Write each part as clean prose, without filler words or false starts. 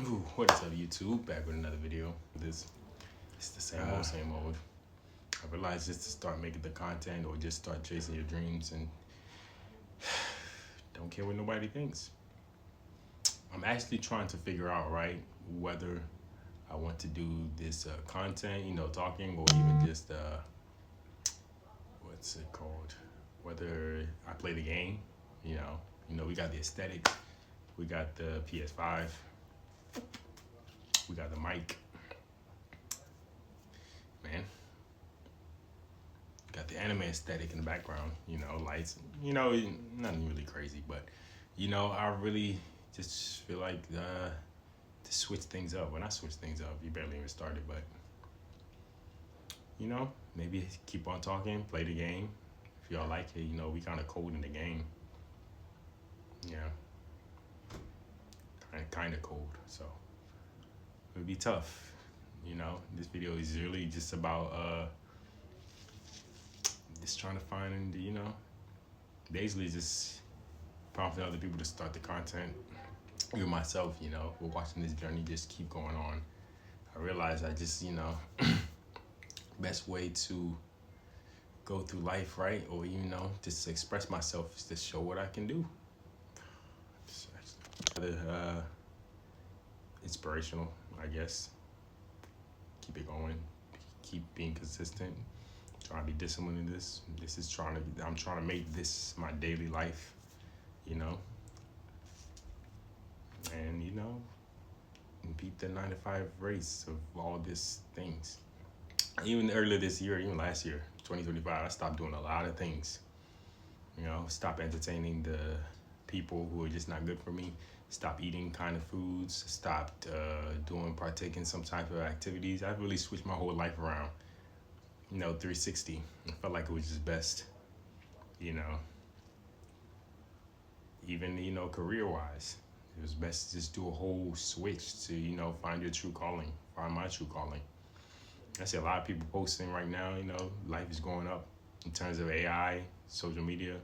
Ooh, what is up, YouTube? Back with another video. It's the same old, same old. I realized just to start making the content or just start chasing your dreams and don't care what nobody thinks. I'm actually trying to figure out, right, whether I want to do this content, talking, or even just what's it called? Whether I play the game, we got the aesthetics, we got the PS5, we got the mic, man. Got the anime aesthetic in the background, lights, nothing really crazy, but I really just feel like to switch things up. When I switch things up, you barely even started, but maybe keep on talking, play the game. If y'all like it, we kind of cold in the game. Yeah, kind of cold, so it'll be tough. This video is really just about just trying to find, basically just prompting other people to start the content. Even myself, we're watching this journey just keep going on. I realize I just, best way to go through life, right? Or, just to express myself is to show what I can do. Inspirational, I guess. Keep it going. Keep being consistent. Trying to be disciplined in this. I'm trying to make this my daily life, and beat the 9 to 5 race of all these things. Even earlier this year, even last year, 2025, I stopped doing a lot of things. Stop entertaining the people who are just not good for me. Stop eating kind of foods. Stopped partaking some type of activities. I've really switched my whole life around. 360. I felt like it was just best. Even career-wise, it was best to just do a whole switch to find your true calling. Find my true calling. I see a lot of people posting right now. Life is going up in terms of AI, social media.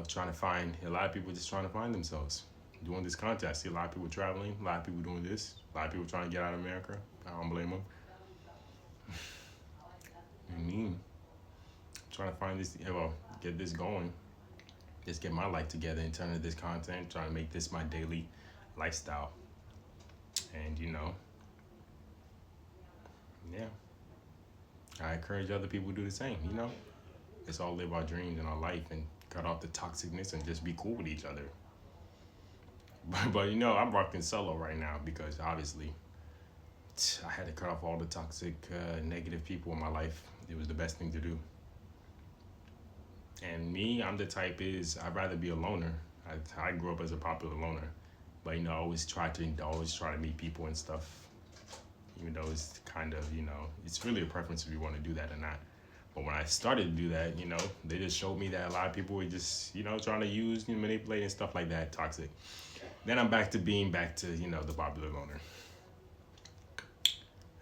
Trying to find a lot of people just trying to find themselves. Doing this content, I see a lot of people traveling, a lot of people doing this, a lot of people trying to get out of America. I don't blame them. Trying to find this, get this going. Just get my life together in terms of this content, trying to make this my daily lifestyle. And, yeah. I encourage other people to do the same, Let's all live our dreams in our life and cut off the toxicness and just be cool with each other. But I'm rocking solo right now because obviously I had to cut off all the toxic, negative people in my life. It was the best thing to do. And me, I'm the type I'd rather be a loner. I grew up as a popular loner, but I always try to meet people and stuff. Even though it's kind of, it's really a preference if you want to do that or not. But when I started to do that, they just showed me that a lot of people were just, trying to use, manipulate and stuff like that, toxic. Then I'm back to the popular loner.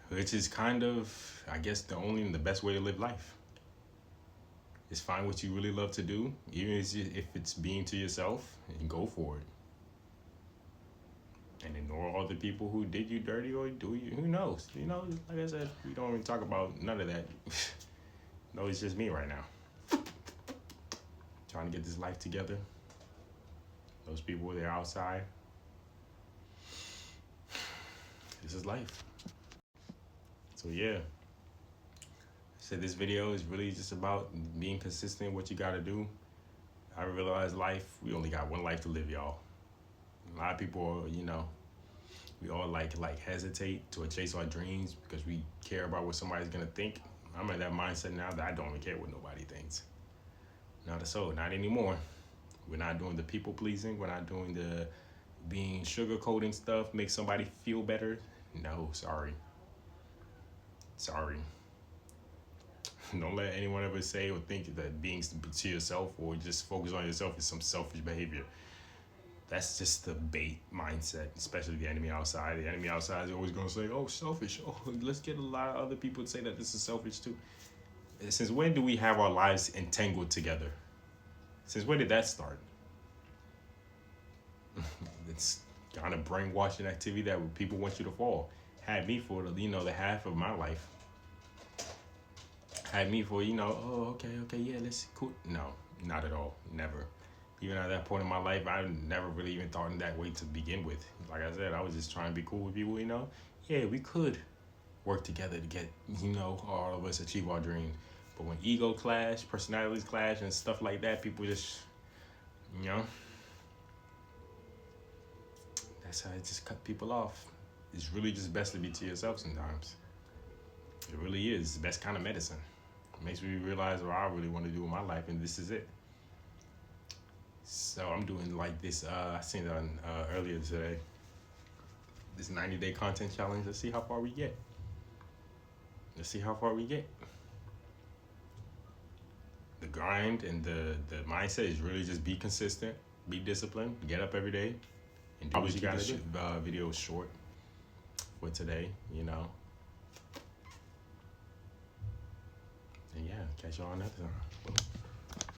Which is kind of, I guess, the best way to live life. Is find what you really love to do, even if it's being to yourself, and go for it. And ignore all the people who did you dirty or do you, who knows? Like I said, we don't even talk about none of that. No, it's just me right now. Trying to get this life together. Those people, they're outside. This is life. So yeah. So this video is really just about being consistent, what you gotta do. I realize we only got one life to live, y'all. A lot of people, we all like hesitate to chase our dreams because we care about what somebody's gonna think. I'm in that mindset now that I don't even care what nobody thinks. Not anymore. We're not doing the people pleasing. We're not doing the being sugarcoating stuff, make somebody feel better. No, sorry. Don't let anyone ever say or think that being to yourself or just focus on yourself is some selfish behavior. That's just the bait mindset, especially the enemy outside. The enemy outside is always going to say, oh, selfish. Oh, let's get a lot of other people to say that this is selfish too. Since when do we have our lives entangled together? Since when did that start? It's kind of brainwashing activity that people want you to fall. Had me for the half of my life. Had me for oh, okay, yeah, let's cool. No, not at all, never. Even at that point in my life, I never really even thought in that way to begin with. Like I said, I was just trying to be cool with people. Yeah, we could work together to get all of us achieve our dreams. But when ego clash, personalities clash, and stuff like that, people just that's how it just cut people off. It's really just best to be to yourself sometimes. It really is. It's the best kind of medicine. It makes me realize what I really want to do in my life, and this is it. So I'm doing like this, I seen it on earlier today, this 90-day content challenge. Let's see how far we get. The grind and the mindset is really just be consistent, be disciplined, get up every day, and do what you gotta do. Video short for today, And yeah, catch y'all another time.